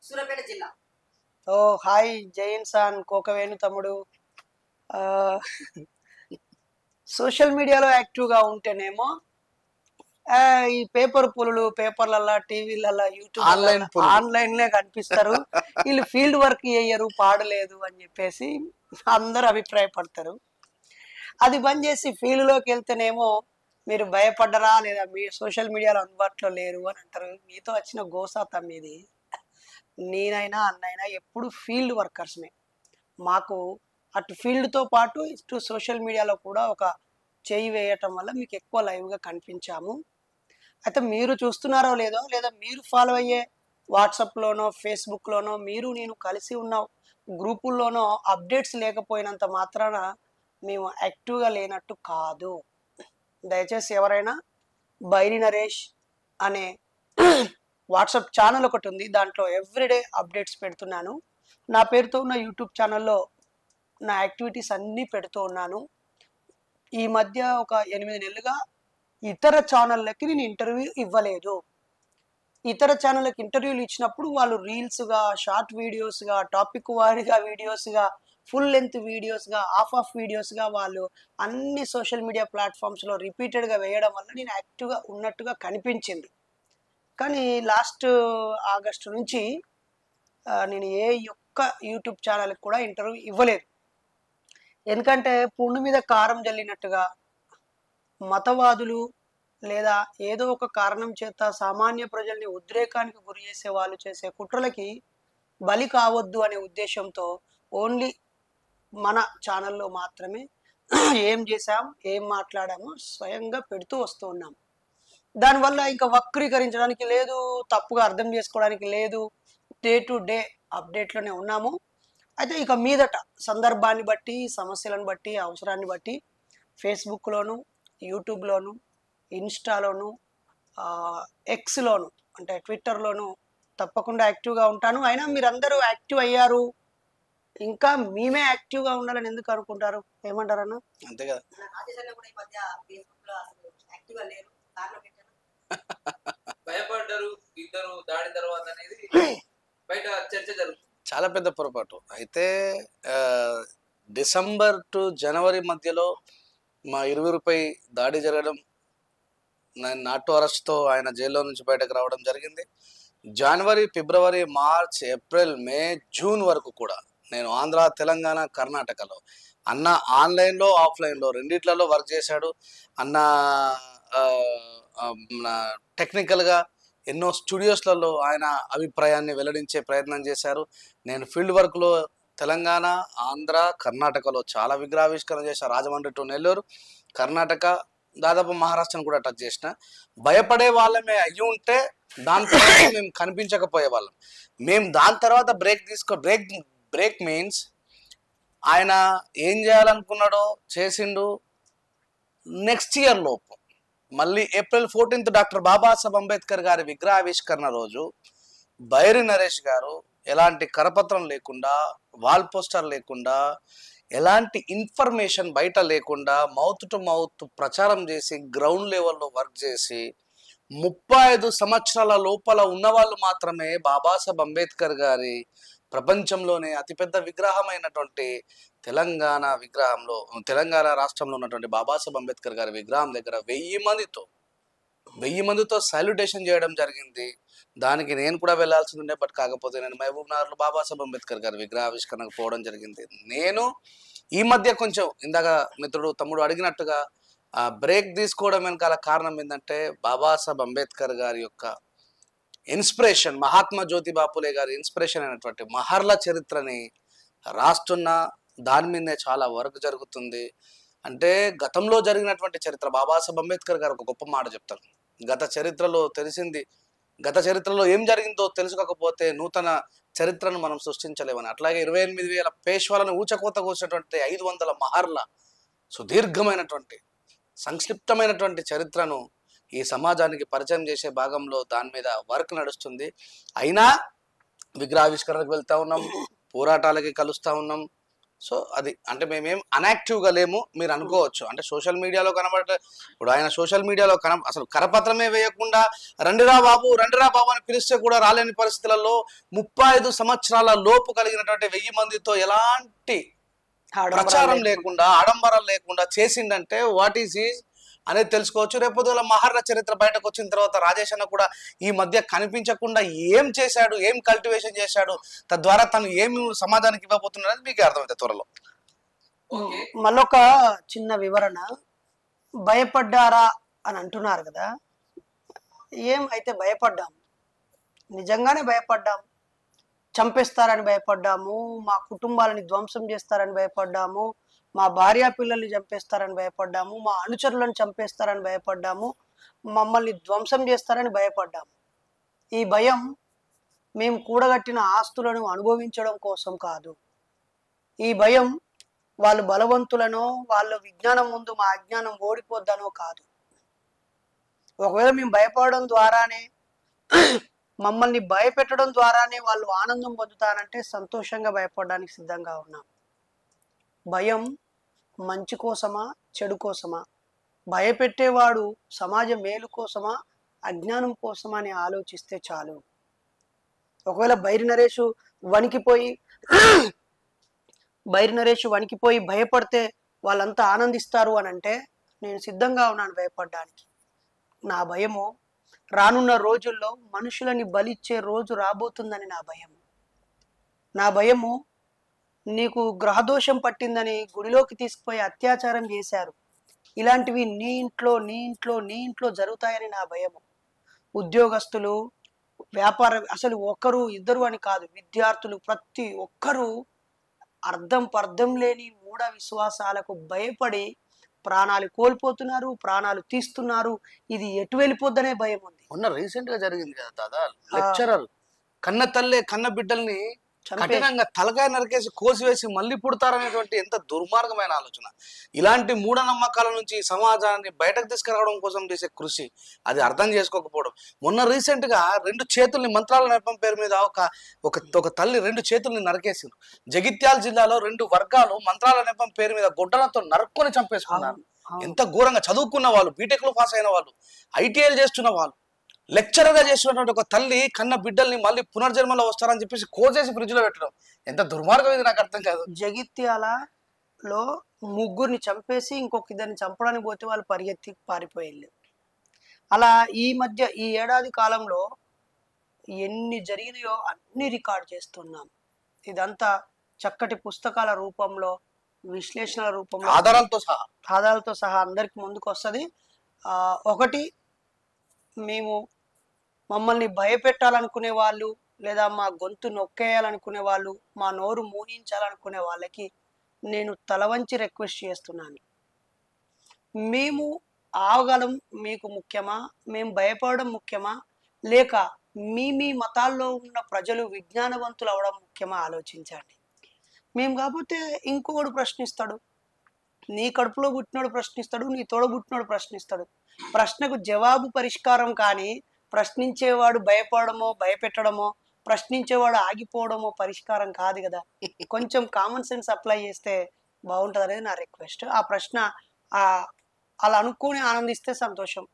సూర్యాపేట జిల్లా. ఓ హాయ్ జై ఇన్సాన్ కోకవేణు తమ్ముడు. ఆ, సోషల్ మీడియాలో యాక్టివ్గా ఉంటేనేమో ఆ, ఈ పేపర్ పులులు పేపర్లల్లా టీవీలల్లా ఆన్లైన్ యూట్యూబ్లల్లా పులులు. ఆన్లైన్లే కనిపిస్తారు. వీళ్ళు ఫీల్డ్ వర్క్ చేయరు పాడలేదు అని చెప్పేసి అందరూ అభిప్రాయపడతారు. అది బంద్ చేసి ఫీల్డ్లోకి వెళ్తేనేమో మీరు భయపడ్డరా లేదా మీ సోషల్ మీడియాలో అందుబాటులో లేరు అని అంటారు. మీతో వచ్చిన గోసా తమ్మిది. నేనైనా అన్నైనా ఎప్పుడు ఫీల్డ్ వర్కర్స్నే. మాకు అటు ఫీల్డ్తో పాటు ఇటు సోషల్ మీడియాలో కూడా ఒక చేయి వేయటం వల్ల మీకు ఎక్కువ లైవ్గా కనిపించాము. అయితే మీరు చూస్తున్నారో లేదో, లేదా మీరు ఫాలో అయ్యే వాట్సాప్లోనో ఫేస్బుక్లోనో మీరు నేను కలిసి ఉన్న గ్రూపుల్లోనో అప్డేట్స్ లేకపోయినంత మాత్రాన మేము యాక్టివ్గా లేనట్టు కాదు. దయచేసి ఎవరైనా బైరి నరేష్ అనే వాట్సాప్ ఛానల్ ఒకటి ఉంది. దాంట్లో ఎవ్రీడే అప్డేట్స్ పెడుతున్నాను. నా పేరుతో ఉన్న యూట్యూబ్ ఛానల్లో నా యాక్టివిటీస్ అన్నీ పెడుతూ ఉన్నాను. ఈ మధ్య ఒక 8 నెలలుగా ఇతర ఛానళ్ళకి నేను ఇంటర్వ్యూ ఇవ్వలేదు. ఇతర ఛానళ్ళకి ఇంటర్వ్యూలు ఇచ్చినప్పుడు వాళ్ళు రీల్స్గా, షార్ట్ వీడియోస్గా, టాపిక్ వారీగా వీడియోస్గా, ఫుల్ లెంత్ వీడియోస్గా, ఆఫ్ వీడియోస్గా వాళ్ళు అన్ని సోషల్ మీడియా ప్లాట్ఫామ్స్లో రిపీటెడ్గా వేయడం వల్ల నేను యాక్టివ్గా ఉన్నట్టుగా కనిపించింది. కానీ లాస్ట్ ఆగస్టు నుంచి నేను ఏ ఒక్క యూట్యూబ్ ఛానల్కి కూడా ఇంటర్వ్యూ ఇవ్వలేదు. ఎందుకంటే పుండు మీద కారం జల్లినట్టుగా మతవాదులు లేదా ఏదో ఒక కారణం చేత సామాన్య ప్రజల్ని ఉద్రేకానికి గురి చేసే వాళ్ళు చేసే కుట్రలకి బలి కావద్దు అనే ఉద్దేశంతో ఓన్లీ మన ఛానల్లో మాత్రమే ఏం చేసాం, ఏం మాట్లాడామో స్వయంగా పెడుతూ వస్తూ ఉన్నాం. దానివల్ల ఇంకా వక్రీకరించడానికి లేదు, తప్పుగా అర్థం చేసుకోవడానికి లేదు. డే టు డే అప్డేట్లోనే ఉన్నాము. అయితే ఇక మీదట సందర్భాన్ని బట్టి, సమస్యలను బట్టి, అవసరాన్ని బట్టి ఫేస్బుక్లోను, యూట్యూబ్లోను, ఇన్స్టాలోను, ఎక్స్లోను అంటే ట్విట్టర్లోను తప్పకుండా యాక్టివ్గా ఉంటాను. అయినా మీరందరూ యాక్టివ్ అయ్యారు, ఇంకా మేమే యాక్టివ్గా ఉండాలని ఎందుకు అనుకుంటారు? ఏమంటారన్నా? అంతే కదా. మన రాజేష్ అన్న కూడా ఈ మధ్య ఫేస్బుక్ లో అసలు యాక్టివ్ గా లేరు. కారణం ఏంటన్నా? భయపడ్డారు ఇద్దరు దాడి తర్వాత అనేది బయట చర్చ జరుగుతుంది. చాలా పెద్ద పొరపాటు. అయితే డిసెంబర్ టు జనవరి మధ్యలో మా ఇరువురిపై దాడి జరగడం, నేను నాటు అరెస్ట్తో ఆయన జైల్లో నుంచి బయటకు రావడం జరిగింది. జనవరి, ఫిబ్రవరి, మార్చ్, ఏప్రిల్, మే, జూన్ వరకు కూడా నేను ఆంధ్ర, తెలంగాణ, కర్ణాటకలో అన్న ఆన్లైన్లో, ఆఫ్లైన్లో రెండిట్లలో వర్క్ చేశాడు. అన్న టెక్నికల్గా ఎన్నో స్టూడియోస్లలో ఆయన అభిప్రాయాన్ని వెల్లడించే ప్రయత్నం చేశారు. నేను ఫీల్డ్ వర్క్లో తెలంగాణ, ఆంధ్ర, కర్ణాటకలో చాలా విగ్రహావిష్కరణ చేశాను. రాజమండ్రి టు నెల్లూరు, కర్ణాటక, దాదాపు మహారాష్ట్రను కూడా టచ్ చేసిన. భయపడే వాళ్ళమే అయ్యి ఉంటే దాని తర్వాత మేము కనిపించకపోయే వాళ్ళం. మేము దాని తర్వాత బ్రేక్ మీన్స్ ఆయన ఏం చేయాలనుకున్నాడో చేసిండు. నెక్స్ట్ ఇయర్ లోపు మళ్ళీ ఏప్రిల్ 14 డాక్టర్ బాబాసాహెబ్ అంబేద్కర్ గారి విగ్రహావిష్కరణ రోజు బైరి నరేష్ గారు ఎలాంటి కరపత్రం లేకుండా, వాల్ పోస్టర్ లేకుండా, ఎలాంటి ఇన్ఫర్మేషన్ బయట లేకుండా మౌత్ టు మౌత్ ప్రచారం చేసి గ్రౌండ్ లెవెల్లో వర్క్ చేసి 35 సంవత్సరాల లోపల ఉన్నవాళ్ళు మాత్రమే బాబాసాహెబ్ అంబేద్కర్ గారి ప్రపంచంలోనే అతిపెద్ద విగ్రహమైనటువంటి తెలంగాణ రాష్ట్రంలో ఉన్నటువంటి బాబాసాహెబ్ అంబేద్కర్ గారి విగ్రహం దగ్గర 1000 మందితో సాల్యుటేషన్ చేయడం జరిగింది. దానికి నేను కూడా వెళ్లాల్సి ఉండే, బట్ కాకపోతే నేను మహబూబ్ నగర్లో బాబాసాహెబ్ అంబేద్కర్ గారి విగ్రహావిష్కరణకు పోవడం జరిగింది. నేను ఈ మధ్య కొంచెం ఇందాక మిత్రుడు తమ్ముడు అడిగినట్టుగా బ్రేక్ తీసుకోవడం వెనకాల కారణం ఏంటంటే బాబాసాహెబ్ అంబేద్కర్ గారి యొక్క ఇన్స్పిరేషన్, మహాత్మా జ్యోతిబా ఫులే గారి ఇన్స్పిరేషన్ అయినటువంటి మహర్ల చరిత్రని రాస్తున్న దాని మీదే చాలా వర్క్ జరుగుతుంది. అంటే గతంలో జరిగినటువంటి చరిత్ర, బాబాసాహెబ్ అంబేద్కర్ గారు ఒక గొప్ప మాట చెప్తారు. గత చరిత్రలో ఏం జరిగిందో తెలుసుకోకపోతే నూతన చరిత్రను మనం సృష్టించలేమని. అట్లాగే 28,000 పేష్వాలను ఊచకోత కోసినటువంటి 500 మహర్ల సుదీర్ఘమైనటువంటి సంక్షిప్తమైనటువంటి చరిత్రను ఈ సమాజానికి పరిచయం చేసే భాగంలో దాని మీద వర్క్ నడుస్తుంది. అయినా విగ్రహావిష్కరణకు వెళ్తా ఉన్నాం, పోరాటాలకి కలుస్తూ ఉన్నాం, సో అది అంటే మేమేం అన్యాక్టివ్ గా లేము మీరు అనుకోవచ్చు. అంటే సోషల్ మీడియాలో కనబడే ఇప్పుడు ఆయన సోషల్ మీడియాలో అసలు కరపత్రమే వేయకుండా రండిరా బాబు అని పిలిస్తే కూడా రాలేని పరిస్థితులలో 35 సంవత్సరాల లోపు కలిగినటువంటి 1000 మందితో ఎలాంటి ప్రచారం లేకుండా ఆడంబరం లేకుండా చేసిందంటే వాట్ ఈజ్ అనేది తెలుసుకోవచ్చు. రేపొద్దుల మహర్ల చరిత్ర బయటకు వచ్చిన తర్వాత రాజేష్ అన్న కూడా ఈ మధ్య కనిపించకుండా ఏం చేశాడు, ఏం కల్టివేషన్ చేశాడు, తద్వారా తను ఏమి సమాజానికి ఇవ్వబోతున్నాడు అనేది మీకు అర్థమవుతుంది త్వరలో. మళ్ళొక చిన్న వివరణ, భయపడ్డారా అని అంటున్నారు కదా, ఏం అయితే భయపడ్డాము, నిజంగానే భయపడ్డాము. చంపేస్తారని భయపడ్డాము, మా కుటుంబాలని ధ్వంసం చేస్తారని భయపడ్డాము, మా భార్యా పిల్లల్ని చంపేస్తారని భయపడ్డాము, మా అనుచరులను చంపేస్తారని భయపడ్డాము, మమ్మల్ని ధ్వంసం చేస్తారని భయపడ్డాము. ఈ భయం మేము కూడగట్టిన ఆస్తులను అనుభవించడం కోసం కాదు. ఈ భయం వాళ్ళు బలవంతులనో వాళ్ళ విజ్ఞానం ముందు మా అజ్ఞానం ఓడిపోద్దనో కాదు. ఒకవేళ మేము భయపడడం ద్వారానే మమ్మల్ని భయపెట్టడం ద్వారానే వాళ్ళు ఆనందం పొందుతారంటే సంతోషంగా భయపడడానికి సిద్ధంగా ఉన్నాం. భయం మంచి కోసమా చెడు కోసమా? భయపెట్టేవాడు సమాజ మేలు కోసమా అజ్ఞానం కోసమా అని ఆలోచిస్తే చాలు. ఒకవేళ బైరి నరేష్ వణికిపోయి భయపడితే వాళ్ళంతా ఆనందిస్తారు అని అంటే నేను సిద్ధంగా ఉన్నాను భయపడడానికి. నా భయము రానున్న రోజుల్లో మనుషులని బలిచ్చే రోజు రాబోతుందని నా భయము నీకు గ్రహదోషం పట్టిందని గుడిలోకి తీసుకుపోయి అత్యాచారం చేశారు, ఇలాంటివి నీ ఇంట్లో జరుగుతాయని నా భయము. ఉద్యోగస్తులు, వ్యాపార, అసలు ఒకరు ఇద్దరు అని కాదు, విద్యార్థులు ప్రతి ఒక్కరూ అర్థం పర్థం లేని మూఢ విశ్వాసాలకు భయపడి ప్రాణాలు కోల్పోతున్నారు, ప్రాణాలు తీస్తున్నారు. ఇది ఎటు వెళ్ళిపోద్దనే భయం ఉంది. మొన్న రీసెంట్ గా జరిగింది కదా దాదా, లెక్చరర్ కన్న తల్లే కన్న బిడ్డల్ని కఠినంగా తలకాయ నరికేసి కోసివేసి మళ్ళీ పుడతారనేటువంటి ఎంత దుర్మార్గమైన ఆలోచన. ఇలాంటి మూఢనమ్మకాల నుంచి సమాజాన్ని బయటకు తీసుకురావడం కోసం చేసే కృషి అది అర్థం చేసుకోకపోవడం. మొన్న రీసెంట్ గా 2 చేతుల్ని మంత్రాల నెపం పేరు మీద ఒక తల్లి 2 చేతుల్ని నరికేసింది. జగిత్యాల జిల్లాలో 2 వర్గాలు మంత్రాల నెపం పేరు మీద గొడ్డలతో నరుక్కొని చంపేసుకున్నారు. ఎంత ఘోరంగా చదువుకున్న వాళ్ళు, బీటెక్ లో పాస్ అయిన వాళ్ళు, ఐటీఐలు చేస్తున్న వాళ్ళు, లెక్చరర్ గా చేస్తున్నటువంటి ఒక తల్లి కన్న బిడ్డల్ని మళ్ళీ పునర్జన్మలో వస్తారని చెప్పేసి కోసేసి ఫ్రిడ్జ్ లో పెట్టడం ఎంత దుర్మార్గం ఇది నాకు అర్థం కాదు. జగిత్యాలలో 3 చంపేసి ఇంకొక 2 చంపడానికి పోతే వాళ్ళు పరిగెత్తి పారిపోయారు. అలా ఈ ఏడాది కాలంలో ఎన్ని జరిగినాయో అన్ని రికార్డ్ చేస్తున్నాం. ఇదంతా చక్కటి పుస్తకాల రూపంలో, విశ్లేషణల రూపంలో, ఆధారాలతో సహా అందరికి ముందుకు వస్తుంది. ఒకటి, మమ్మల్ని భయపెట్టాలనుకునే వాళ్ళు, లేదా మా గొంతు నొక్కేయాలనుకునే వాళ్ళు, మా నోరు మూయించాలనుకునే వాళ్ళకి నేను తలవంచి రిక్వెస్ట్ చేస్తున్నాను. మేము ఆగలం మీకు ముఖ్యమా, మేము భయపడడం ముఖ్యమా, లేక మీ మతాల్లో ఉన్న ప్రజలు విజ్ఞానవంతులు అవడం ముఖ్యమా ఆలోచించండి. మేము కాకపోతే ఇంకొకడు ప్రశ్నిస్తాడు, నీ కడుపులో పుట్టినోడు ప్రశ్నిస్తాడు, నీ తోడబుట్టినోడు ప్రశ్నిస్తాడు. ప్రశ్నకు జవాబు పరిష్కారం, కానీ ప్రశ్నించేవాడు భయపడమో భయపెట్టడమో, ప్రశ్నించేవాడు ఆగిపోవడమో పరిష్కారం కాదు కదా. కొంచెం కామన్ సెన్స్ అప్లై చేస్తే బాగుంటుంది అనేది నా రిక్వెస్ట్. ఆ ప్రశ్న అలా అనుకుని ఆనందిస్తే సంతోషం.